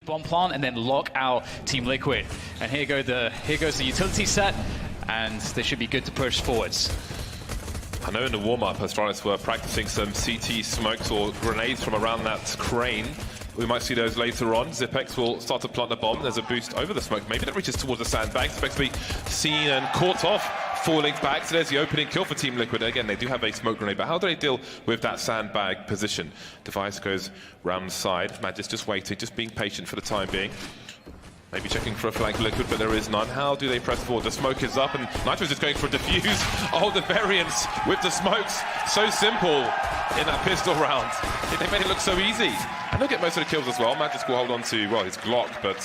bomb plant and then lock out Team Liquid. And here goes the utility set, and they should be good to push forwards. I know in the warm-up, Astralis were practicing some CT smokes or grenades from around that crane. We might see those later on. Zipex will start to plant the bomb. There's a boost over the smoke. Maybe that reaches towards the sandbag. Zipex will be seen and caught off, falling back. So there's the opening kill for Team Liquid. Again, they do have a smoke grenade, but how do they deal with that sandbag position? Device goes round the side. Magis just waiting, just being patient for the time being. Maybe checking for a flank Liquid, but there is none. How do they press forward? The smoke is up, and Nitro's just going for a defuse. Oh, the variance with the smokes. So simple in that pistol round. They made it look so easy. And they'll get most of the kills as well. Magic will hold on to, well, his Glock, but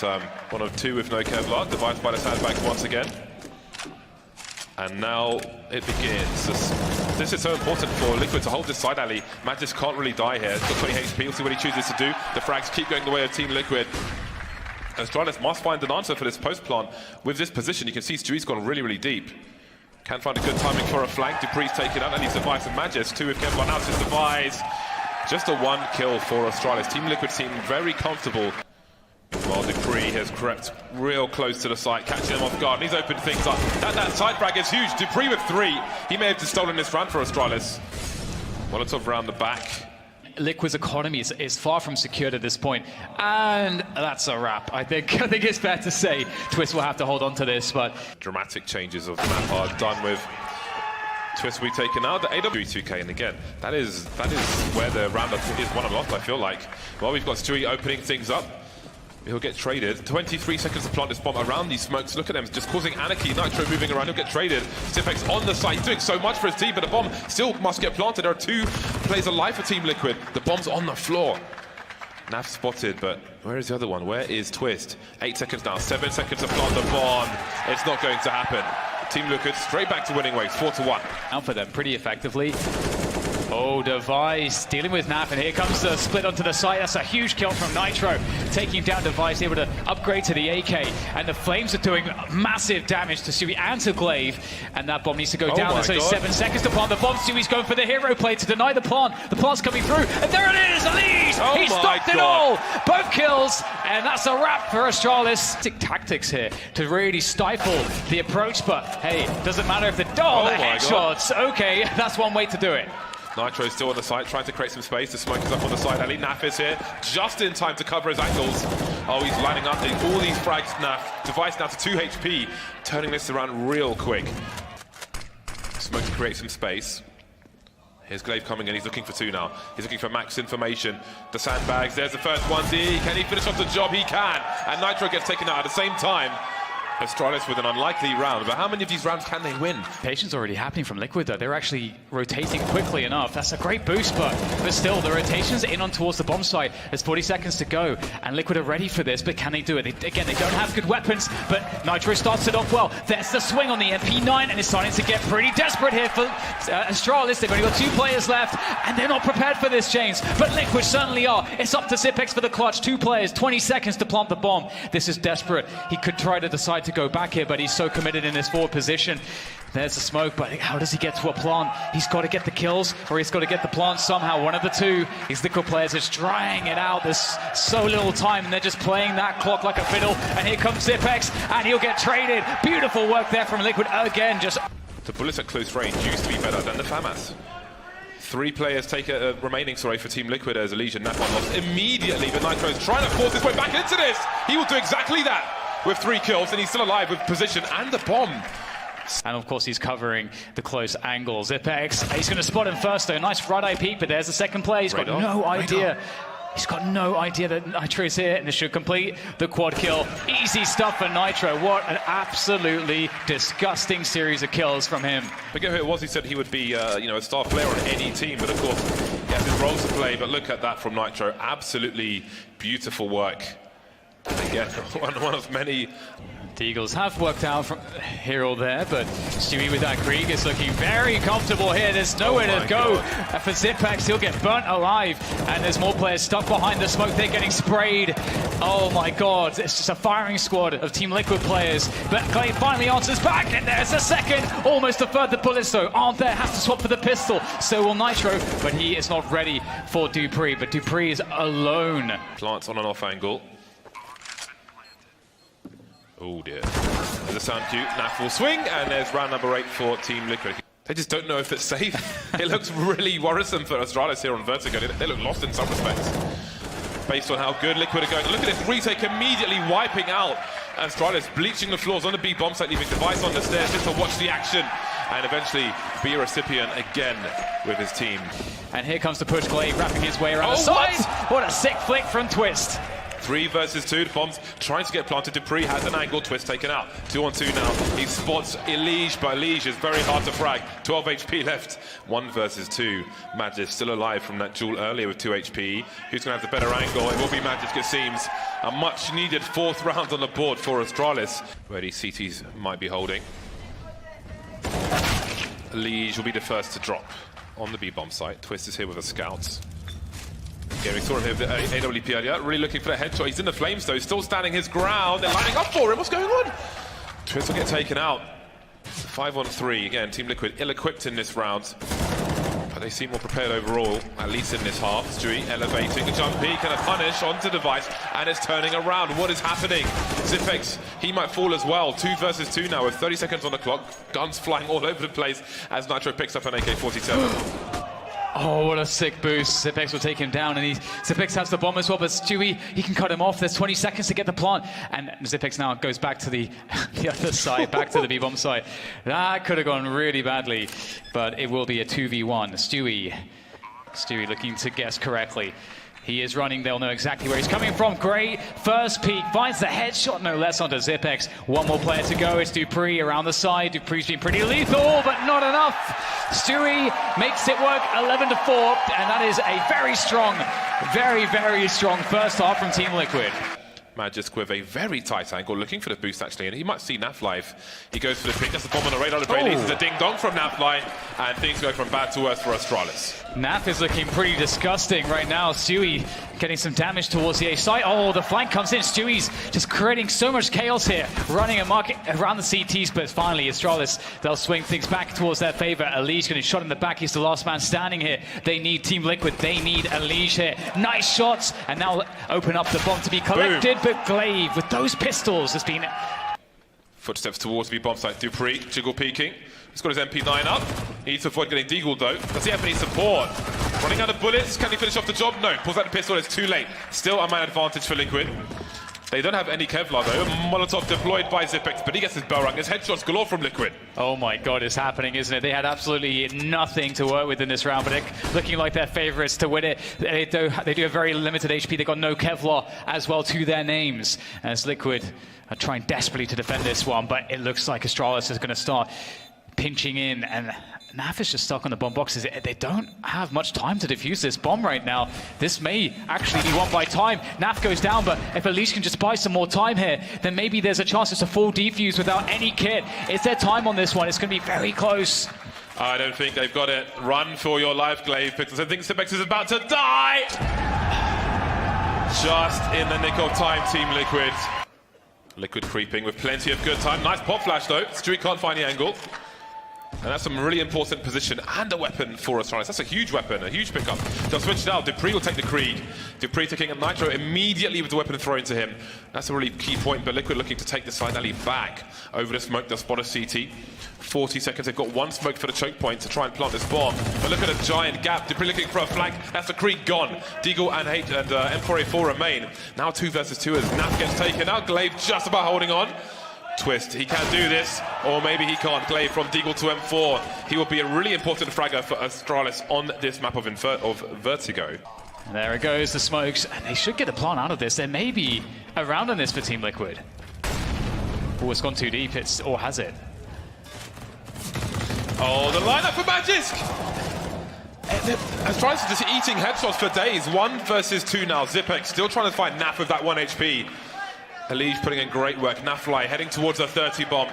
one of two with no Kevlar. Device by the sandbags once again. And now it begins. This is so important for Liquid to hold this side alley. Magis can't really die here. He's got 20 HP. We'll see what he chooses to do. The frags keep going the way of Team Liquid. Astralis must find an answer for this post plant. With this position, you can see Stewie's gone really, really deep. Can't find a good timing for a flank. Dupree's taken out, and he's Device and Magis. Two with Kevlar now, just Device. Just a one kill for Astralis. Team Liquid seem very comfortable. While Dupree has crept real close to the site, catching him off guard, and he's opened things up. That side frag is huge. Dupree with three. He may have just stolen this round for Astralis. Molotov round the back. Liquid's economy is far from secured at this point, and that's a wrap. I think it's fair to say Twist will have to hold on to this, but dramatic changes of the map are done with. Twist will be taken out. The AW2K, and again, that is where the round is won and lost, I feel like. Well, we've got Stewie opening things up. He'll get traded. 23 seconds to plant this bomb around these smokes. Look at them, just causing anarchy. Nitro moving around, he'll get traded. Zipex on the site, doing so much for his team, but the bomb still must get planted. There are two players alive for Team Liquid. The bomb's on the floor. Nav spotted, but where is the other one? Where is Twist? 8 seconds now, 7 seconds to plant the bomb. It's not going to happen. Team Liquid straight back to winning ways, 4-1. Out for them pretty effectively. Oh, Device dealing with Naf, and here comes the split onto the side. That's a huge kill from Nitro, taking down Device, able to upgrade to the AK, and the flames are doing massive damage to Stewie and to Glaive, and that bomb needs to go down. There's only 7 seconds to plant the bomb. Stewie's going for the hero play to deny the plant. The plant's coming through, and there it is, Elise! He stopped it all! Both kills, and that's a wrap for Astralis. Tactics here to really stifle the approach, but hey, doesn't matter if the headshots. Okay, that's one way to do it. Nitro still on the site, trying to create some space. The smoke is up on the side. Ali Naf is here, just in time to cover his angles. Oh, he's lining up all these frags, Naf. Device now to 2 HP, turning this around real quick. Smoke to create some space. Here's Glaive coming in, he's looking for two now. He's looking for max information. The sandbags, there's the first one. Can he finish off the job? He can. And Nitro gets taken out at the same time. Astralis with an unlikely round, but how many of these rounds can they win? Patience already happening from Liquid though. They're actually rotating quickly enough. That's a great boost, but still, the rotation's in on towards the bomb site. There's 40 seconds to go, and Liquid are ready for this, but can they do it? Again, they don't have good weapons, but Nitro starts it off well. There's the swing on the MP9, and it's starting to get pretty desperate here for Astralis. They've only got 2 players left, and they're not prepared for this, James. But Liquid certainly are. It's up to Zipex for the clutch. 2 players, 20 seconds to plant the bomb. This is desperate. He could try to decide to go back here, but he's so committed in this forward position. There's the smoke, but how does he get to a plant? He's got to get the kills, or he's got to get the plant somehow. One of the two. These Liquid players are drying it out. There's so little time, and they're just playing that clock like a fiddle. And here comes Zipex, and he'll get traded. Beautiful work there from Liquid again. Just the bullets at close range used to be better than the FAMAS. 3 players take remaining, for Team Liquid as Elysian. That one lost immediately, but Nitro's trying to force his way back into this. He will do exactly that with 3 kills, and he's still alive with position and the bomb. And of course, he's covering the close angles. Zipex, he's going to spot him first, though. Nice front-eye peek, but there's the second play. He's got no idea. He's got no idea that Nitro is here, and this should complete the quad kill. Easy stuff for Nitro. What an absolutely disgusting series of kills from him. Forget who it was. He said he would be, a star player on any team, but of course, he has his roles to play. But look at that from Nitro. Absolutely beautiful work. And again, one of many. The Eagles have worked out from here or there, but Stewie with that Krieg is looking very comfortable here. There's nowhere to go for Zipex. He'll get burnt alive, and there's more players stuck behind the smoke. They're getting sprayed. Oh my God, it's just a firing squad of Team Liquid players. But Clay finally answers back, and there's a second. Almost a third. The bullets, though, aren't there. Has to swap for the pistol. So will Nitro, but he is not ready for Dupree. But Dupree is alone. Plants on and off angle. Oh dear. There's a sound cue. Naf will swing, and there's round number 8 for Team Liquid. They just don't know if it's safe. It looks really worrisome for Astralis here on Vertigo. They look lost in some respects, based on how good Liquid are going. Look at this retake immediately wiping out Astralis, bleaching the floors on the B bomb site, leaving Device on the stairs just to watch the action, and eventually be a recipient again with his team. And here comes the push Glaive, wrapping his way around the side. What a sick flick from Twist. 3 versus 2, the bombs trying to get planted. Dupree has an angle, Twist taken out. 2 on 2 now. He spots Elige, but Elige is very hard to frag. 12 HP left. 1 versus 2. Magic still alive from that duel earlier with 2 HP. Who's going to have the better angle? It will be Magic, it seems. A much needed 4th round on the board for Astralis, where these CTs might be holding. Elige will be the first to drop on the B-bomb site. Twist is here with the scouts. Yeah, we saw him here with the AWP earlier, really looking for a headshot. He's in the flames though, still standing his ground. They're lining up for him. What's going on? Twist will get taken out. 5 on 3. Again, Team Liquid ill-equipped in this round, but they seem more prepared overall, at least in this half. Stewie elevating, a jump peek and a punish onto Device, and it's turning around. What is happening? Zipex, he might fall as well. 2 versus 2 now with 30 seconds on the clock. Guns flying all over the place as Nitro picks up an AK-47. Oh, what a sick boost. Zipex will take him down, and Zipex has the bomb as well, but Stewie, he can cut him off. There's 20 seconds to get the plant, and Zipex now goes back to the other side, back to the B-bomb side. That could have gone really badly, but it will be a 2v1. Stewie looking to guess correctly. He is running, they'll know exactly where he's coming from. Great first peek, finds the headshot, no less onto Zipex. One more player to go, it's Dupree around the side. Dupree's been pretty lethal, but not enough. Stewie makes it work 11-4, and that is a very strong, very, very strong first half from Team Liquid. Magisk with a very tight angle, looking for the boost actually, and he might see Naf live. He goes for the pick, that's the bomb on the radar. The Brady is a ding-dong from Naf line, and things go from bad to worse for Astralis. Naf is looking pretty disgusting right now. Stewie getting some damage towards the A site. Oh, the flank comes in. Stewie's just creating so much chaos here, running a market around the CTs, but finally Astralis, they'll swing things back towards their favor. Elige getting shot in the back. He's the last man standing here. They need Team Liquid. They need Elige here. Nice shots, and now open up the bomb to be collected. Boom. But Glaive with those pistols has been... Footsteps towards the bomb site. Dupree, jiggle peeking. He's got his MP9 up. He needs to avoid getting deagled though. Does he have any support? Running out of bullets. Can he finish off the job? No. Pulls out the pistol. It's too late. Still a man advantage for Liquid. They don't have any Kevlar though. Molotov deployed by Zipex, but he gets his bell rung. His headshots galore from Liquid. Oh my god, it's happening, isn't it? They had absolutely nothing to work with in this round, but they're looking like they're favourites to win it. They do have very limited HP. They've got no Kevlar as well to their names, as Liquid are trying desperately to defend this one, but it looks like Astralis is going to start pinching in, and Naf is just stuck on the bomb boxes. They don't have much time to defuse this bomb right now. This may actually be won by time. Naf goes down, but if Elige can just buy some more time here, then maybe there's a chance it's a full defuse without any kit. Is there time on this one? It's going to be very close. I don't think they've got it. Run for your life, Glaive Pixels. I think Zipex is about to die! Just in the nick of time, Team Liquid. Liquid creeping with plenty of good time. Nice pop flash though. Stewie can't find the angle. And that's some really important position and a weapon for Astralis. That's a huge weapon, a huge pickup. They'll switch it out. Dupree will take the Krieg. Dupree taking a Nitro immediately with the weapon thrown to him. That's a really key point, but Liquid looking to take the side alley back over the smoke. They'll spot a CT. 40 seconds. They've got one smoke for the choke point to try and plant this bomb. But look at a giant gap. Dupree looking for a flank. That's the Krieg gone. Deagle and M4A4 remain. Now 2 versus 2 as Naf gets taken out. Glaive just about holding on. Twist, he can do this, or maybe he can't. Glaive from Deagle to M4. He will be a really important fragger for Astralis on this map of Vertigo. And there it goes, the smokes, and they should get a plant out of this. There may be a round on this for Team Liquid. Oh, it's gone too deep, or has it? Oh, the lineup for Magisk! Astralis is just eating headshots for days. 1 versus 2 now. Zipex still trying to find Naf with that 1 HP. Elige putting in great work. Nafly heading towards a 30 bomb.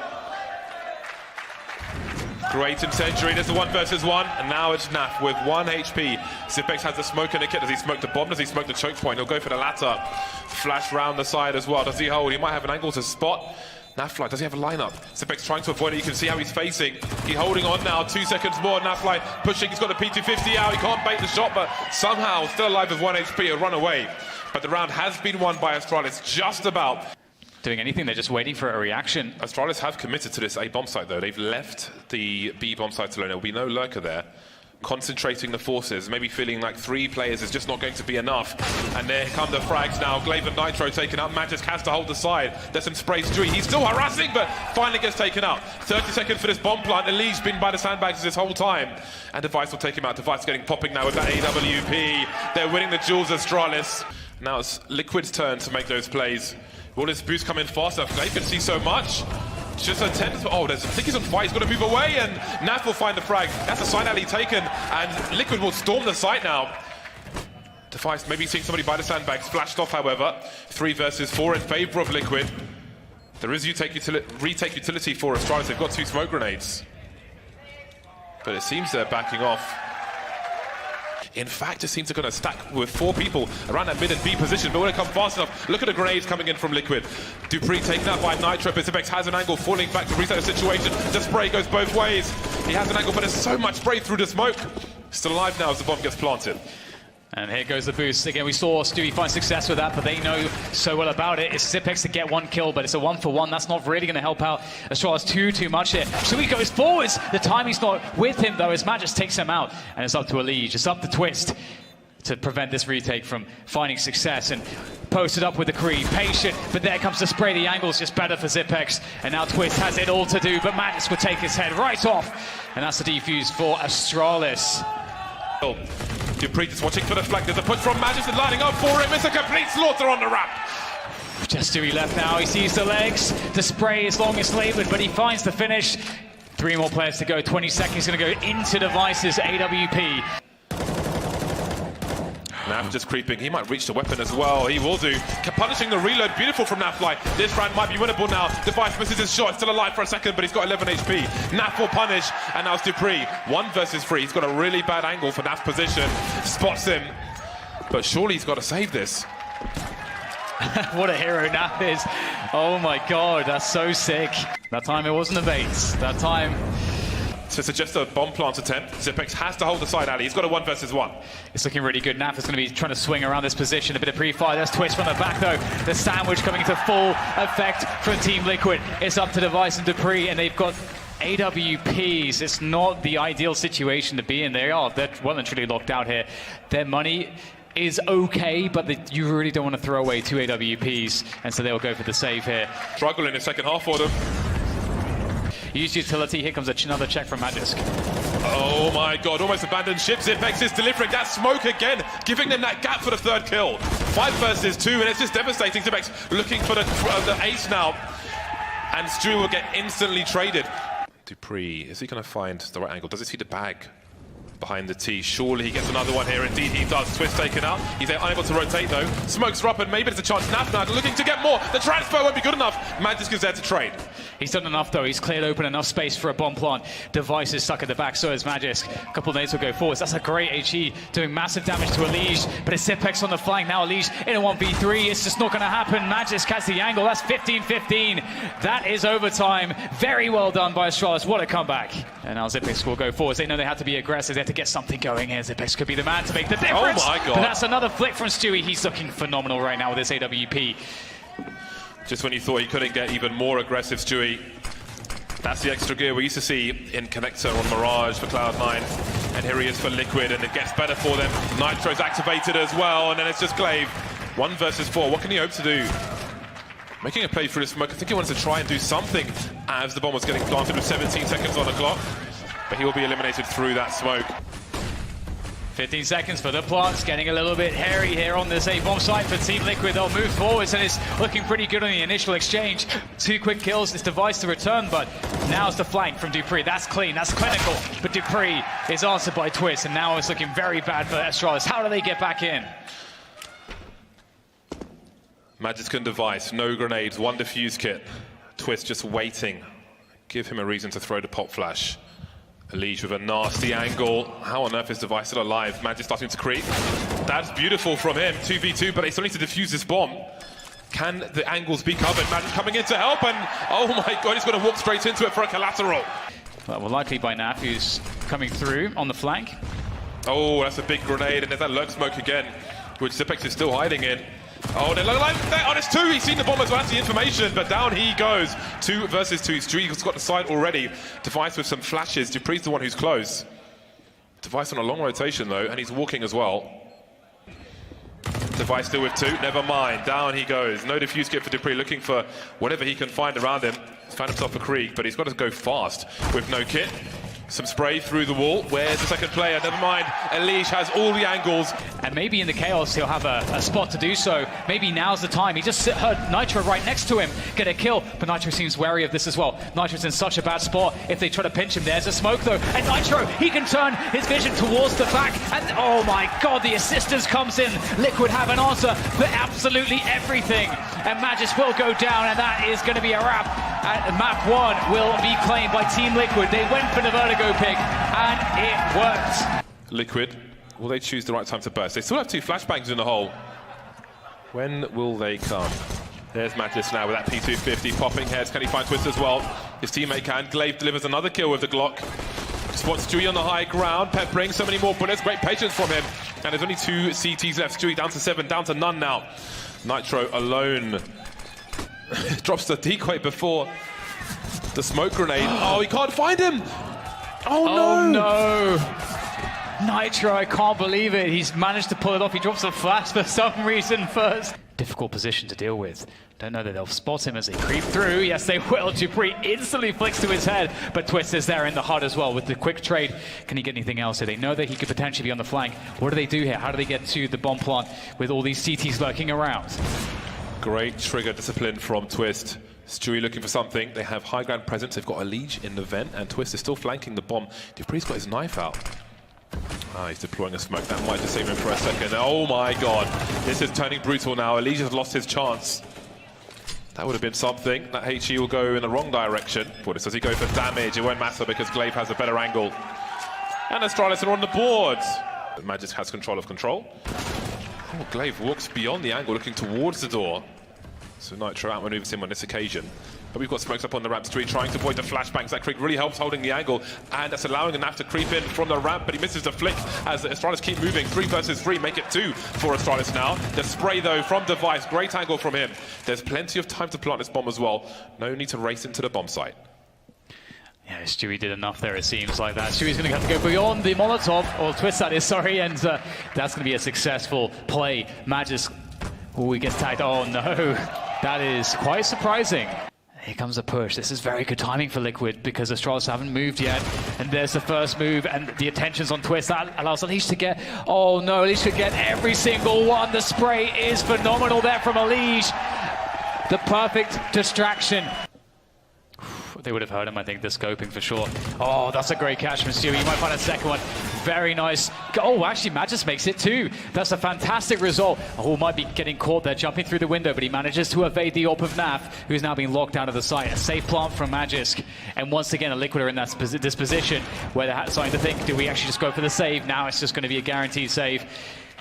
Great incendiary. There's the 1 versus 1, and now it's Naf with 1 HP. Zipex has the smoke in the kit. Does he smoke the bomb? Does he smoke the choke point? He'll go for the latter. Flash round the side as well. Does he hold? He might have an angle to spot. Nafly, does he have a lineup? Zipex trying to avoid it. You can see how he's facing. He's holding on now. 2 seconds more. Nafly pushing. He's got the P250 out. He can't bait the shot, but somehow still alive with 1 HP. He'll run away. But the round has been won by Astralis, just about. doing anything. They're just waiting for a reaction. Astralis have committed to this A bomb site, though. They've left the B bomb site alone. There will be no lurker there. Concentrating the forces, maybe feeling like 3 players is just not going to be enough. And there come the frags now. Glaive and Nitro taken out. Magisk has to hold the side. There's some spray Stewie. He's still harassing, but finally gets taken out. 30 seconds for this bomb plant. Eli's been by the sandbags this whole time. And Device will take him out. Device getting popping now with that AWP. They're winning the duels, Astralis. Now it's Liquid's turn to make those plays. Will this boost come in faster? Glaive can see so much. Just a 10. Oh, I think he's on fire. He's got to move away, and Naf will find the frag. That's a side alley taken, and Liquid will storm the site now. Device maybe seeing somebody by the sandbags. Flashed off, however. 3 versus 4 in favor of Liquid. There is retake utility for Astralis. They've got 2 smoke grenades. But it seems they're backing off. In fact, it seems they're going to stack with 4 people around that mid and B position, but when it comes fast enough, look at the grenades coming in from Liquid. dupreeh taken out by Nitro, but Zipex has an angle, falling back to reset the situation. The spray goes both ways. He has an angle, but there's so much spray through the smoke. Still alive now as the bomb gets planted. And here goes the boost. Again, we saw Stewie find success with that, but they know so well about it. It's Zipex to get 1 kill, but it's a 1-for-1. That's not really going to help out Astralis too much here. Stewie goes forwards. The timing's not with him, though, as Magisk takes him out. And it's up to Elige. It's up to Twist to prevent this retake from finding success. And posted up with the creep. Patient, but there comes the spray. The angle's just better for Zipex. And now Twist has it all to do, but Magisk will take his head right off. And that's the defuse for Astralis. dupreeh just watching for the flank. There's a push from Magisk and lining up for him. It's a complete slaughter on the ramp. Just Stewie left now. He sees the legs. The spray is longest laboured, but he finds the finish. 3 more players to go. 20 seconds going to go into Device's AWP. Naf just creeping. He might reach the weapon as well. He will do. Punishing the reload. Beautiful from Nafly. This round might be winnable now. Device misses his shot. Still alive for a second, but he's got 11 HP. Naf will punish, and now it's dupreeh. 1 versus 3. He's got a really bad angle for Naf's position. Spots him, but surely he's got to save this. What a hero Naf is. Oh my god, that's so sick. That time it wasn't a bait. That time... To suggest a bomb plant attempt, Zipex has to hold the side alley. He's got a 1 versus 1. It's looking really good. Naf is going to be trying to swing around this position. A bit of pre-fire. There's Twist from the back, though. The sandwich coming into full effect from Team Liquid. It's up to Device and dupreeh, and they've got AWPs. It's not the ideal situation to be in. They're well and truly locked out here. Their money is okay, but you really don't want to throw away 2 AWPs, and so they'll go for the save here. Struggle in the second half for them. Use utility. Here comes another check from Magisk. Oh my god, almost abandoned ship. Zipex is delivering that smoke again, giving them that gap for the 3rd kill. 5 versus 2, and it's just devastating. Zipex looking for the ace now, and Stewie will get instantly traded. dupreeh, is he going to find the right angle? Does he see the bag behind the T? Surely he gets another one here. Indeed he does. Twist taken out. He's unable to rotate though. Smokes are up, and maybe there's a chance. Naf now looking to get more. The transfer won't be good enough. Magisk is there to trade. He's done enough though. He's cleared open enough space for a bomb plant. Device is stuck at the back, so is Magisk. A couple of nades will go forwards. That's a great HE, doing massive damage to Elige, but it's Zipex on the flank now. Elige in a 1v3. It's just not going to happen. Magisk has the angle. That's 15-15. That is overtime. Very well done by Astralis. What a comeback. And now Zipex will go forwards. They know they had to be aggressive. They had to get something going here. Zipex could be the man to make the difference. Oh my god. But that's another flick from Stewie. He's looking phenomenal right now with this AWP. Just when you thought he couldn't get even more aggressive, Stewie. That's the extra gear we used to see in Connector on Mirage for Cloud9. And here he is for Liquid, and it gets better for them. Nitro's activated as well, and then it's just Glaive. 1 versus 4. What can he hope to do? Making a play through the smoke. I think he wants to try and do something as the bomb was getting planted with 17 seconds on the clock. But he will be eliminated through that smoke. 15 seconds for the plants, getting a little bit hairy here on this A-bomb site for Team Liquid. They'll move forwards, and it's looking pretty good on the initial exchange. 2 quick kills, this Device to return, but now's the flank from dupreeh. That's clean, that's clinical, but dupreeh is answered by Twist, and now it's looking very bad for Astralis. How do they get back in? Magisk and Device, no grenades, 1 defuse kit. Twist just waiting. Give him a reason to throw the pop flash. Elige with a nasty angle. How on earth is Device still alive? Magisk starting to creep. That's beautiful from him. 2v2, but they still need to defuse this bomb. Can the angles be covered? Magisk coming in to help, and oh my god, he's going to walk straight into it for a collateral. Well, likely by Naf, who's coming through on the flank. Oh, that's a big grenade, and there's that lurk smoke again, which Zipex is still hiding in. Oh, they look like they're on his two. He's seen the bomb as well. That's the information, but down he goes. 2 versus 2. Streak's got the side already. Device with some flashes. Dupree's the one who's close. Device on a long rotation though, and he's walking as well. Device still with 2. Never mind. Down he goes. No defuse kit for Dupree, looking for whatever he can find around him. He's found himself a Krieg, but he's got to go fast with no kit. Some spray through the wall. Where's the second player? Never mind. Elige has all the angles. And maybe in the chaos he'll have a spot to do so. Maybe now's the time. He just heard Nitro right next to him get a kill, but Nitro seems wary of this as well. Nitro's in such a bad spot. If they try to pinch him, there's a smoke though. And Nitro, he can turn his vision towards the back. And oh my god, the assistance comes in. Liquid have an answer for absolutely everything. And Magis will go down, and that is going to be a wrap. And map 1 will be claimed by Team Liquid. They went for the Vertigo pick, and it worked. Liquid, will they choose the right time to burst? They still have 2 flashbangs in the hole. When will they come? There's Magis now with that P250 popping heads. Can he find Twist as well? His teammate can. Glaive delivers another kill with the Glock. Spots Stewie on the high ground. Peppering so many more bullets. Great patience from him. And there's only 2 CTs left. Stewie down to 7, down to none now. Nitro alone. Drops the decoy before the smoke grenade. Oh, he can't find him. Oh no! Nitro, I can't believe it. He's managed to pull it off. He drops a flash for some reason first. Difficult position to deal with. Don't know that they'll spot him as they creep through. Yes, they will. Dupree instantly flicks to his head, but Twist is there in the HUD as well with the quick trade. Can he get anything else here? They know that he could potentially be on the flank. What do they do here? How do they get to the bomb plant with all these CTs lurking around? Great trigger discipline from Twist. Stewie looking for something. They have high ground presence. They've got Elige in the vent, and Twist is still flanking the bomb. Dupree's got his knife out. Ah, he's deploying a smoke. That might just save him for a second. Oh my god. This is turning brutal now. Elige has lost his chance. That would have been something. That HE will go in the wrong direction. But does he go for damage? It won't matter because Glaive has a better angle. And Astralis are on the board. Magis has control of control. Oh, Glaive walks beyond the angle, looking towards the door. So Nitro outmaneuvers him on this occasion. But we've got smokes up on the ramp street, trying to avoid the flashbangs. That Krieg really helps holding the angle, and that's allowing Naf to creep in from the ramp, but he misses the flick as Astralis keep moving. 3 versus 3, make it 2 for Astralis now. The spray, though, from Device. Great angle from him. There's plenty of time to plant this bomb as well. No need to race into the bomb site. Yeah, Stewie did enough there, it seems like that. Stewie's going to have to go beyond the Molotov, or Twist that is, sorry, and that's going to be a successful play. Magis, oh, he gets tagged. Oh no, that is quite surprising. Here comes a push. This is very good timing for Liquid because Astralis haven't moved yet. And there's the first move, and the attention's on Twist. That allows Elige to get... Oh no, Elige should get every single one. The spray is phenomenal there from Elige. The perfect distraction. They would have heard him, I think, the scoping for sure. Oh, that's a great catch from Stewie. You might find a second one. Very nice. Oh, actually, Magis makes it too. That's a fantastic result. Oh, might be getting caught there, jumping through the window, but he manages to evade the AWP of Naf, who's now being locked out of the site. A safe plant from Magis. And once again, a Liquid are in this position where they're starting to think, do we actually just go for the save? Now it's just going to be a guaranteed save.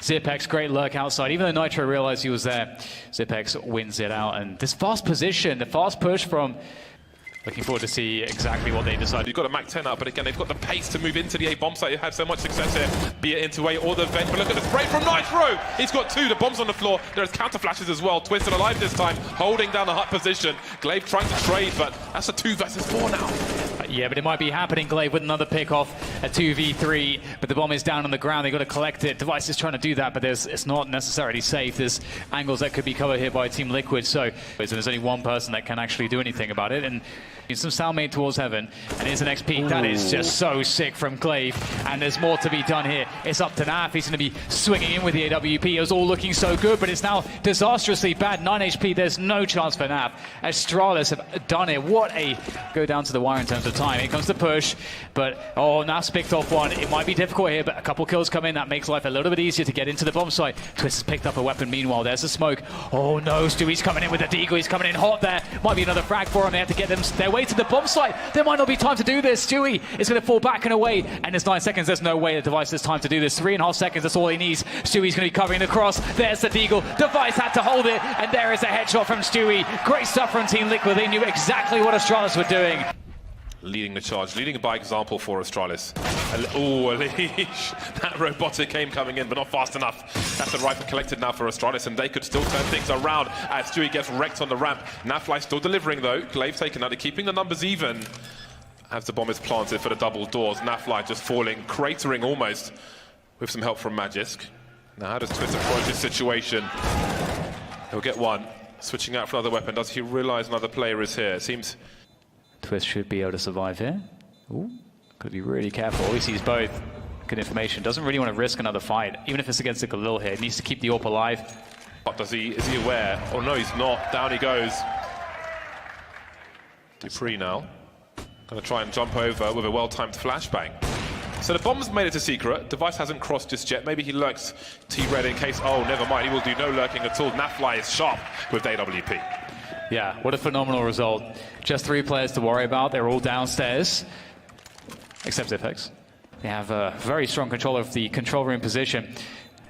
Zipex, great lurk outside. Even though Nitro realized he was there, Zipex wins it out. And this fast position, the fast push from... Looking forward to see exactly what they decide. You've got a Mac 10 up, but again, they've got the pace to move into the A bomb site. They've had so much success here, be it into A or the vent. But look at the spray from Nitro. He's got 2. The bomb's on the floor. There's counter flashes as well. Twisted alive this time, holding down the hut position. Glaive trying to trade, but that's a 2 versus 4 now. Yeah, but it might be happening. Glaive with another pick off, a 2v3, but the bomb is down on the ground. They've got to collect it. Device is trying to do that, but it's not necessarily safe. There's angles that could be covered here by Team Liquid, so there's only one person that can actually do anything about it. And some sound made towards heaven, and here's the next peek. That is just so sick from Glaive, and there's more to be done here. It's up to Naf. He's going to be swinging in with the AWP. It was all looking so good, but it's now disastrously bad. 9 HP, there's no chance for Naf. Astralis have done it. What a... Go down to the wire in terms of time. Here comes the push, but oh, Naf's picked off one. It might be difficult here, but a couple kills come in. That makes life a little bit easier to get into the bomb site. Twist has picked up a weapon. Meanwhile, there's the smoke. Oh no, Stewie's coming in with a deagle. He's coming in hot there. Might be another frag for him. They have to get them their way to the bomb site. There might not be time to do this. Stewie is going to fall back and away, and there's 9 seconds. There's no way the Device has time to do this. 3.5 seconds, that's all he needs. Stewie's going to be covering the cross. There's the deagle. Device had to hold it, and there is a headshot from Stewie. Great stuff from Team Liquid. They knew exactly what Astralis were doing. leading the charge, leading by example for Astralis. Oh, Elish. That robotic aim coming in, but not fast enough. That's the rifle collected now for Astralis, and they could still turn things around as Stewie gets wrecked on the ramp. Nafly still delivering, though. Glaive taken out, keeping the numbers even. As the bomb is planted for the double doors, Nafly just falling, cratering almost, with some help from Magisk. Now, how does Twist approach this situation? He'll get one. Switching out for another weapon. Does he realize another player is here? It seems... Twist should be able to survive here. Ooh, could be really careful. He sees both. Good information. Doesn't really want to risk another fight, even if it's against the Galil here. Needs to keep the AWP alive. But does he? Is he aware? Oh no, he's not. Down he goes. Dupree now. Gonna try and jump over with a well-timed flashbang. So the bomb's made it to secret. Device hasn't crossed just yet. Maybe he lurks T-Red in case... Oh, never mind. He will do no lurking at all. Nafly is sharp with AWP. Yeah, what a phenomenal result. Just 3 players to worry about. They're all downstairs, except Zipex. They have a very strong control of the control room position.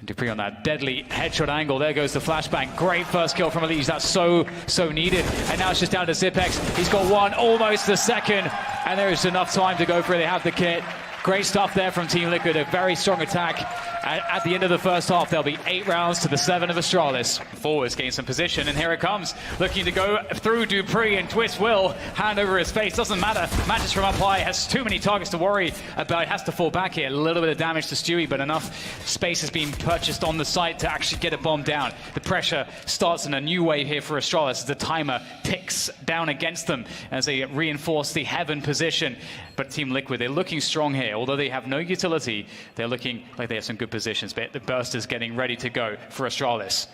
Dupree on that deadly headshot angle. There goes the flashbang. Great first kill from Elise. That's so needed. And now it's just down to Zipex. He's got one, almost the second. And there is enough time to go for it. They have the kit. Great stuff there from Team Liquid. A very strong attack. At the end of the first half, there'll be 8 rounds to the 7 of Astralis. Forwards gain some position, and here it comes. Looking to go through Dupree, and Twist will hand over his face. Doesn't matter. Matches from up high. Has too many targets to worry about. Has to fall back here. A little bit of damage to Stewie, but enough space has been purchased on the site to actually get a bomb down. The pressure starts in a new wave here for Astralis as the timer ticks down against them as they reinforce the heaven position. But Team Liquid, they're looking strong here. Although they have no utility, they're looking like they have some good positions. But the burst is getting ready to go for Astralis.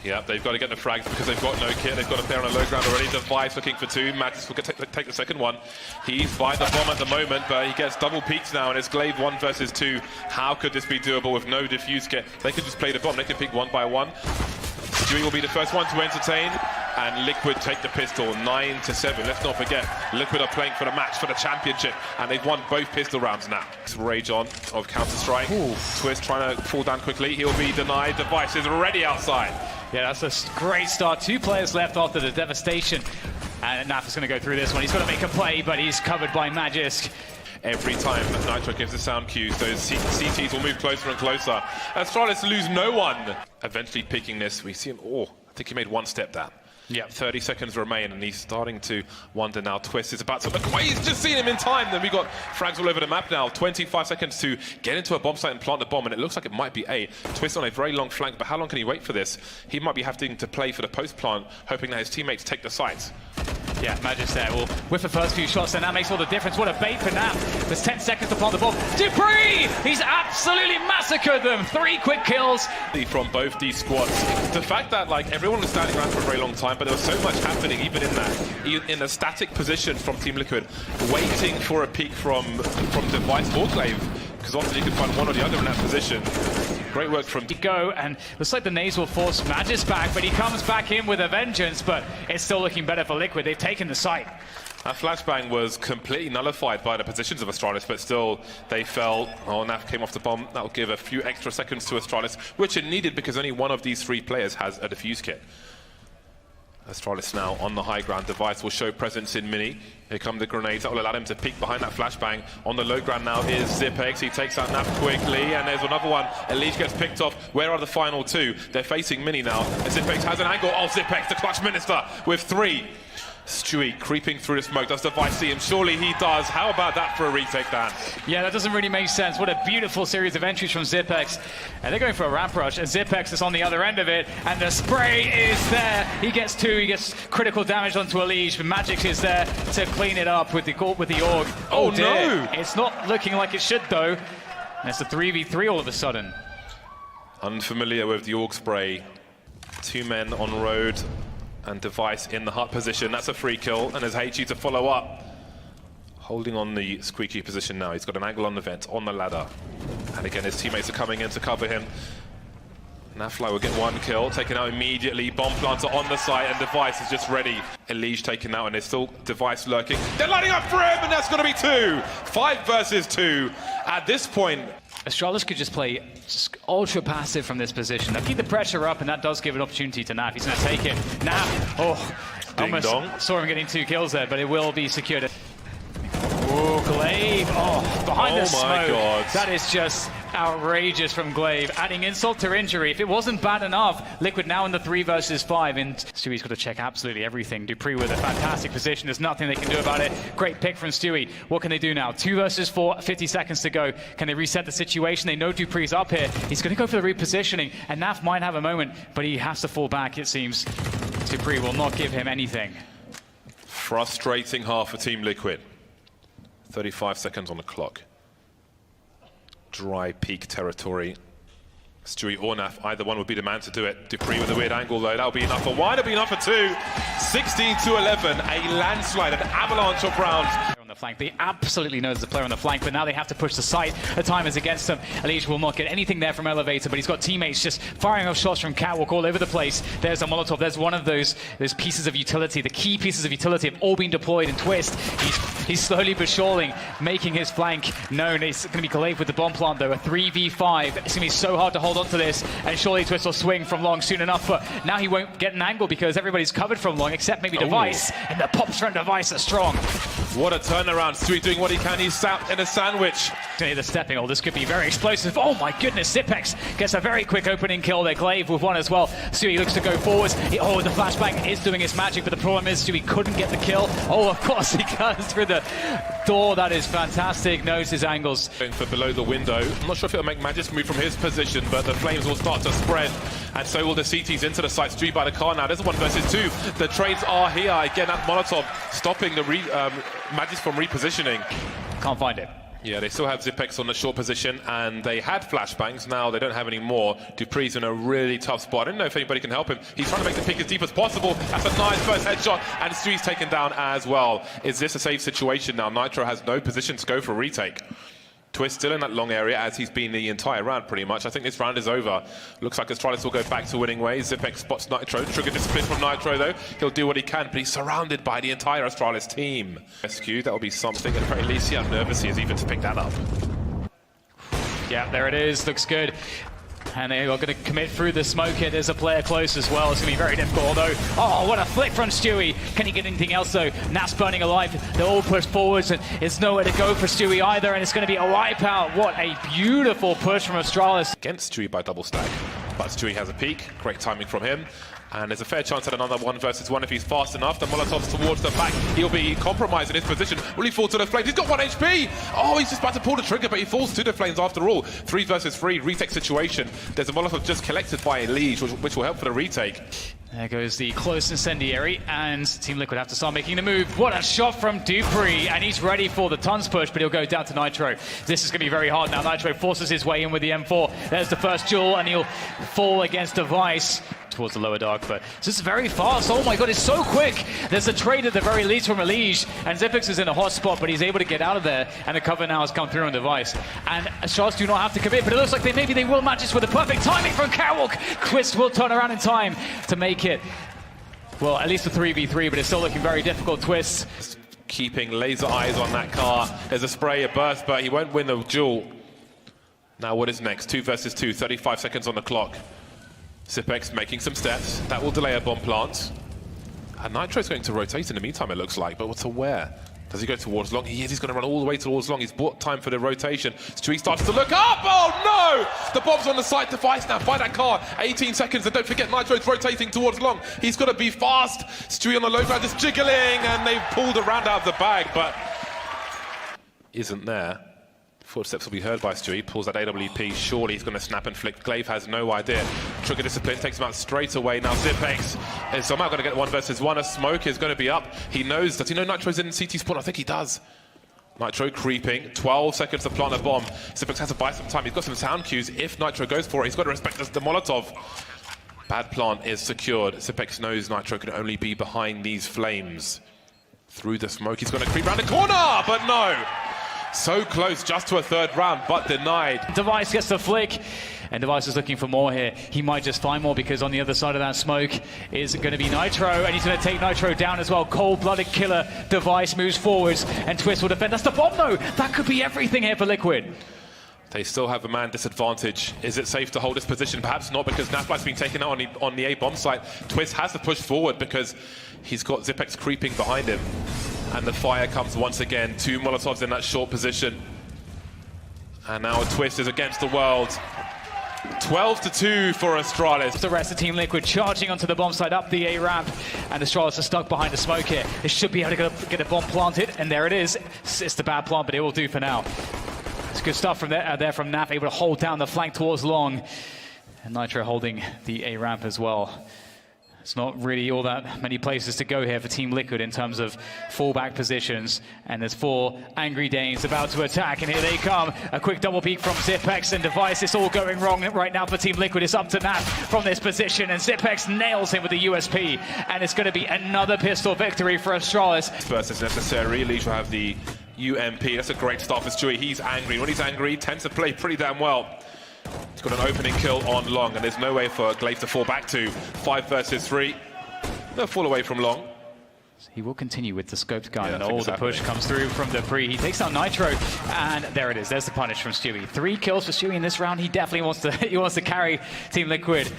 Yeah, they've got to get the frags because they've got no kit. They've got a player on a low ground already. Device looking for 2. Max will take the second one. He's by the bomb at the moment, but he gets double peeked now, and it's Glaive 1 versus 2. How could this be doable with no diffuse kit? They could just play the bomb. They can pick 1 by 1. Stewie will be the first one to entertain, and Liquid take the pistol 9-7. Let's not forget, Liquid are playing for the match, for the championship, and they've won both pistol rounds now. Rage on of Counter-Strike. Twist trying to fall down quickly. He'll be denied. Device is already outside. Yeah, that's a great start. 2 players left after the devastation. And Naf is going to go through this one. He's going to make a play, but he's covered by Magisk. Every time Nitro gives the sound cues, those CTs will move closer and closer. Astralis lose no one. Eventually picking this, we see him, I think he made 1 step down. Yeah, 30 seconds remain, and he's starting to wonder now. Twist is about to look away. He's just seen him in time. Then we got frags all over the map now. 25 seconds to get into a bomb site and plant the bomb, and it looks like it might be A. Twist on a very long flank, but how long can he wait for this? He might be having to play for the post plant, hoping that his teammates take the sites. Yeah, Magisk there will whiff the first few shots, and that makes all the difference. What a bait for Naf. There's 10 seconds to plant the bomb. Dupree! He's absolutely massacred them. 3 quick kills. From both these squads. The fact that everyone was standing around for a very long time, but there was so much happening even in a static position from Team Liquid, waiting for a peek from Device or Glaive, because often you can find one or the other in that position. Great work from... Go, and looks like the nades will force Magisk back, but he comes back in with a vengeance, but it's still looking better for Liquid. They've taken the site. That flashbang was completely nullified by the positions of Astralis, but still they fell. Oh, Naf came off the bomb. That'll give a few extra seconds to Astralis, which it needed because only one of these 3 players has a defuse kit. Astralis now on the high ground. Device will show presence in mini. Here come the grenades. That will allow him to peek behind that flashbang. On the low ground now is Zipex. He takes out Naf quickly, and there's another one. Elise gets picked off. Where are the final 2? They're facing mini now. And Zipex has an angle. Oh, Zipex, the clutch minister with 3. Stewie creeping through the smoke. Does Device see him? Surely he does. How about that for a retake, Dan? Yeah, that doesn't really make sense. What a beautiful series of entries from Zipex. And they're going for a ramp rush, and Zipex is on the other end of it, and the spray is there. He gets 2. He gets critical damage onto Elise, but Magic is there to clean it up with the org. Oh dear. No! It's not looking like it should, though. And it's a 3v3 all of a sudden. Unfamiliar with the org spray. 2 men on road. And Device in the hut position. That's a free kill, and there's HE to follow up. Holding on the squeaky position now. He's got an angle on the vent, on the ladder. And again, his teammates are coming in to cover him. Nafly will get 1 kill, taken out immediately. Bomb planter on the site, and Device is just ready. Elige taken out, and there's still Device lurking. They're lining up for him, and that's going to be 2. 5 versus 2. At this point, Astralis could just play ultra passive from this position. They'll keep the pressure up, and that does give an opportunity to Naf. He's going to take it. Naf, almost saw him getting 2 kills there, but it will be secured. Oh, Glaive. Oh, behind the smoke. My God. That is just outrageous from Glaive. Adding insult to injury. If it wasn't bad enough, Liquid now in the 3 versus 5. And Stewie's got to check absolutely everything. Dupree with a fantastic position. There's nothing they can do about it. Great pick from Stewie. What can they do now? 2 versus 4, 50 seconds to go. Can they reset the situation? They know Dupree's up here. He's going to go for the repositioning. And Naf might have a moment, but he has to fall back, it seems. Dupree will not give him anything. Frustrating half for Team Liquid. 35 seconds on the clock. Dry peak territory. Stewie or Naf, either one would be the man to do it. Dupree with a weird angle though, that'll be enough for one, it'll be enough for 2. 16-11, a landslide, an avalanche of rounds. On the flank, they absolutely know there's a player on the flank, but now they have to push the site. The time is against them. Elige will not get anything there from Elevator, but he's got teammates just firing off shots from Catwalk all over the place. There's a Molotov, there's one of those pieces of utility. The key pieces of utility have all been deployed in Twist. He's slowly but surely making his flank known. It's going to be Glaive with the bomb plant though, a 3v5. It's going to be so hard to hold on to this, and surely Twist will swing from long soon enough, but now he won't get an angle because everybody's covered from long except maybe Device, and the pops from Device are strong. What a turnaround. Stewie doing what he can. He's sat in a sandwich. The stepping, oh, this could be very explosive. Oh my goodness, Zipex gets a very quick opening kill there. Glaive with one as well. Stewie looks to go forwards. The flashbang is doing his magic, but the problem is Stewie couldn't get the kill. Oh, of course he goes through the door. That is fantastic. Knows his angles. Going for below the window. I'm not sure if it'll make Magic's move from his position, but the flames will start to spread, and so will the CTs into the site. Stewie by the car now. There's 1 versus 2. The trades are here. Again, that Molotov stopping the Magic's from repositioning. Can't find it. Yeah, they still have Zipex on the short position, and they had flashbangs. Now they don't have any more. Dupree's in a really tough spot. I don't know if anybody can help him. He's trying to make the pick as deep as possible. That's a nice first headshot, and Stewie's taken down as well. Is this a safe situation now? Nitro has no position to go for a retake. Twist still in that long area, as he's been the entire round, pretty much. I think this round is over. Looks like Astralis will go back to winning ways. Zipex spots Nitro. Trigger discipline from Nitro, though. He'll do what he can, but he's surrounded by the entire Astralis team. Rescue, that'll be something. At the very least, see how nervous he is even to pick that up. Yeah, there it is. Looks good. And they are going to commit through the smoke here. There's a player close as well. It's going to be very difficult, although... Oh, what a flick from Stewie. Can he get anything else, though? Naf's burning alive. They're all pushed forwards, and there's nowhere to go for Stewie either, and it's going to be a wipeout. What a beautiful push from Astralis. Against Stewie by double stack. But Stewie has a peek. Great timing from him. And there's a fair chance at another 1 versus 1 if he's fast enough. The Molotov's towards the back. He'll be compromised in his position. Will he fall to the flames? He's got 1 HP! Oh, he's just about to pull the trigger, but he falls to the flames after all. 3 versus 3, retake situation. There's a Molotov just collected by Elige, which will help for the retake. There goes the close incendiary, and Team Liquid have to start making the move. What a shot from Dupree, and he's ready for the tons push, but he'll go down to Nitro. This is going to be very hard now. Nitro forces his way in with the M4. There's the first duel, and he'll fall against Device towards the lower dark, but this is very fast. Oh my god, it's so quick. There's a trade at the very least from Elige, and Zipex is in a hot spot, but he's able to get out of there, and the cover now has come through on Device. And Astralis do not have to commit, but it looks like maybe they will match this with the perfect timing from Catwalk. Twist will turn around in time to make it, well, at least a 3v3, but it's still looking very difficult. Twist keeping laser eyes on that car. There's a spray, a burst, but he won't win the duel. Now what is next? 2 versus 2, 35 seconds on the clock. Zipex making some steps. That will delay a bomb plant. And Nitro's going to rotate in the meantime, it looks like, but to where? Does he go towards long? He is. He's going to run all the way towards long. He's bought time for the rotation. Stewie starts to look up. Oh no! The bomb's on the side. Device now by that car. 18 seconds. And don't forget, Nitro's rotating towards long. He's got to be fast. Stewie on the low ground just jiggling. And they've pulled a round out of the bag, but isn't there. Footsteps will be heard by Stewie. Pulls that AWP. Surely he's going to snap and flick. Glaive has no idea. Trigger discipline takes him out straight away. Now Zipex is somehow going to get 1 versus 1. A smoke is going to be up. He knows. Does he know Nitro's in CT spawn? I think he does. Nitro creeping. 12 seconds to plant a bomb. Zipex has to buy some time. He's got some sound cues. If Nitro goes for it, he's got to respect the Molotov. Bad plant is secured. Zipex knows Nitro can only be behind these flames. Through the smoke, he's going to creep around the corner, but no. So close just to a 3rd round, but denied. Device gets the flick, and Device is looking for more here. He might just find more, because on the other side of that smoke is going to be Nitro, and he's going to take Nitro down as well. Cold-blooded killer. Device moves forwards, and Twist will defend. That's the bomb, though. That could be everything here for Liquid. They still have a man disadvantage. Is it safe to hold this position? Perhaps not, because Naflight's been taken out on the A bomb site. Twist has to push forward because he's got Zipex creeping behind him. And the fire comes once again. 2 Molotovs in that short position. And now a twist is against the world. 12-2 for Astralis. The rest of Team Liquid charging onto the bomb side up the A ramp, and Astralis are stuck behind the smoke here. They should be able to get a bomb planted, and there it is. It's the bad plant, but it will do for now. It's good stuff from there from Naf, able to hold down the flank towards long, and Nitro holding the A ramp as well. It's not really all that many places to go here for Team Liquid in terms of fallback positions. And there's 4 angry Danes about to attack, and here they come. A quick double peek from Zipex and Device. It's all going wrong right now for Team Liquid. It's up to Nat from this position, and Zipex nails him with the USP. And it's going to be another pistol victory for Astralis. First is necessary. Leach will have the UMP. That's a great start for Stewie. He's angry. When he's angry, he tends to play pretty damn well. He's got an opening kill on Long, and there's no way for Glaive to fall back to. 5 versus 3. No fall away from Long. He will continue with the scoped gun, and all the push comes through from Dupree. He takes down Nitro, and there it is. There's the punish from Stewie. 3 kills for Stewie in this round. He definitely wants to carry Team Liquid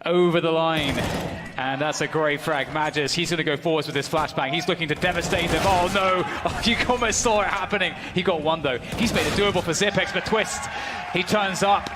over the line. And that's a great frag. Magis, he's going to go forwards with his flashbang. He's looking to devastate them. Oh no, oh, you almost saw it happening. He got one though. He's made it doable for Zipex, but Twist, he turns up.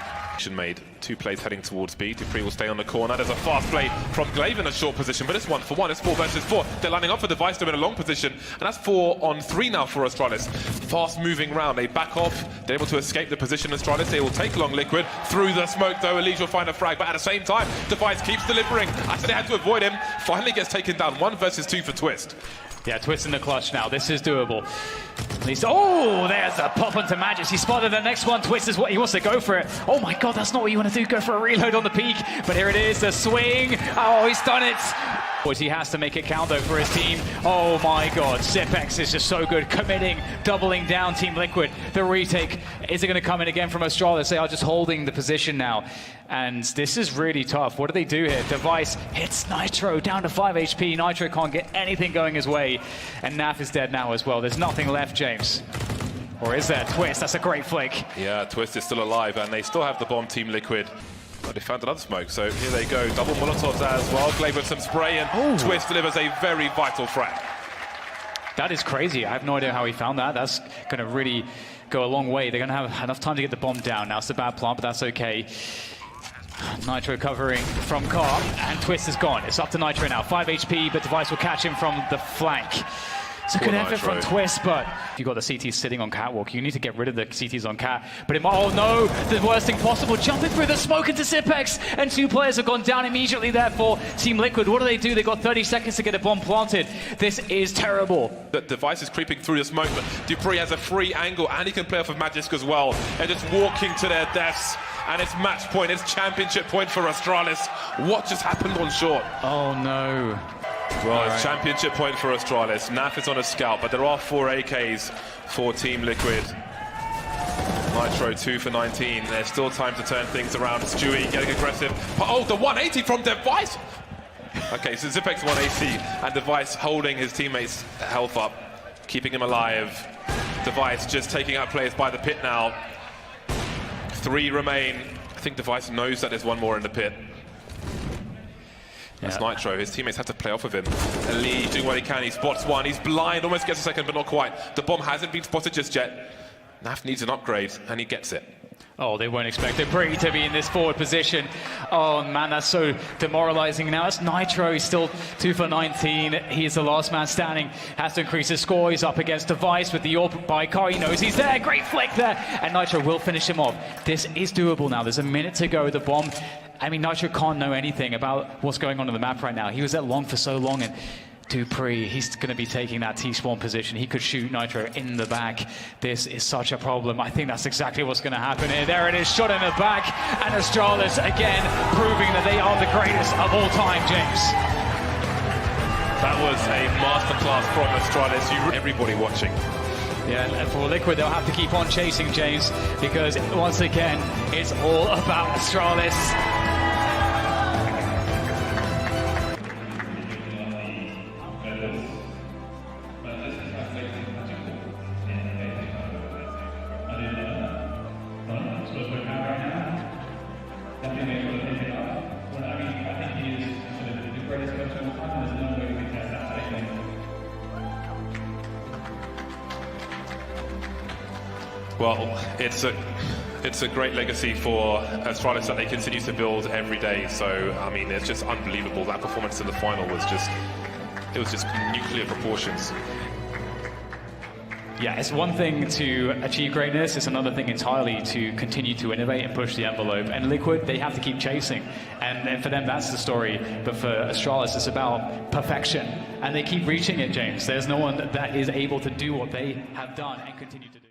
Made 2 plays heading towards B. Dupree will stay on the corner. There's a fast play from Glaive in a short position, but it's 1-for-1. It's 4 versus 4. They're lining up for Device to in a long position, and that's 4 on 3 now for Astralis. Fast moving round. They back off. They're able to escape the position. Astralis, they will take Long Liquid through the smoke though. Elise will find a frag, but at the same time, Device keeps delivering. Actually, they had to avoid him. Finally gets taken down. 1 versus 2 for Twist. Yeah, Twist in the clutch now. This is doable. At least, oh, there's a pop onto Magis. He spotted the next one. Twist is what he wants to go for it. Oh my God, that's not what you want to do. Go for a reload on the peak. But here it is, the swing. Oh, he's done it. He has to make it count though for his team. Oh my God, Zipex is just so good. Committing, doubling down Team Liquid. The retake, is it going to come in again from Astralis? They are just holding the position now. And this is really tough. What do they do here? Device hits Nitro down to 5 HP. Nitro can't get anything going his way. And Naf is dead now as well. There's nothing left, James. Or is there? Twist, that's a great flick. Yeah, Twist is still alive, and they still have the bomb, Team Liquid. But they found another smoke, so here they go. Double Molotovs as well. Glaive with some spray, and Twist delivers a very vital frag. That is crazy. I have no idea how he found that. That's going to really go a long way. They're going to have enough time to get the bomb down. Now it's a bad plant, but that's okay. Nitro covering from Car, and Twist is gone. It's up to Nitro now. 5 HP, but Device will catch him from the flank. It's a good effort from Twist, but you've got the CTs sitting on catwalk. You need to get rid of the CTs on cat. But it might, oh no, the worst thing possible, jumping through the smoke into Zipex, and 2 players have gone down immediately there for Team Liquid. What do? They've got 30 seconds to get a bomb planted. This is terrible. The Device is creeping through the smoke, but Dupree has a free angle, and he can play off of Magisk as well. They're just walking to their deaths, and it's match point, it's championship point for Astralis. What just happened on short? Oh no. Well, it's championship point for Astralis. Naf is on a scout, but there are 4 AKs for Team Liquid. Nitro 2 for 19. There's still time to turn things around. Stewie getting aggressive. Oh, the 180 from Device! Okay, so Zipex 180, and Device holding his teammates' health up, keeping him alive. Device just taking out players by the pit now. 3 remain. I think Device knows that there's 1 more in the pit. That's Nitro. His teammates have to play off of him. Elise doing what he can. He spots 1. He's blind. Almost gets a second, but not quite. The bomb hasn't been spotted just yet. Naf needs an upgrade, and he gets it. Oh, they won't expect Dupree to be in this forward position. Oh man, that's so demoralizing now. It's Nitro. He's still 2 for 19. He is the last man standing. Has to increase his score. He's up against Device with the orb by car. He knows he's there. Great flick there. And Nitro will finish him off. This is doable now. There's a minute to go. The bomb, I mean, Nitro can't know anything about what's going on the map right now. He was at long for so long, and Dupree, he's going to be taking that T-spawn position. He could shoot Nitro in the back. This is such a problem. I think that's exactly what's going to happen here. There it is, shot in the back, and Astralis again proving that they are the greatest of all time, James. That was a masterclass from Astralis. Everybody watching. Yeah, and for Liquid, they'll have to keep on chasing, James, because once again, it's all about Astralis. Well, it's a great legacy for Astralis that they continue to build every day. So, I mean, it's just unbelievable. That performance in the final was just, it was just nuclear proportions. Yeah, it's one thing to achieve greatness, it's another thing entirely to continue to innovate and push the envelope. And Liquid, they have to keep chasing. And for them, that's the story. But for Astralis, it's about perfection. And they keep reaching it, James. There's no one that is able to do what they have done and continue to do.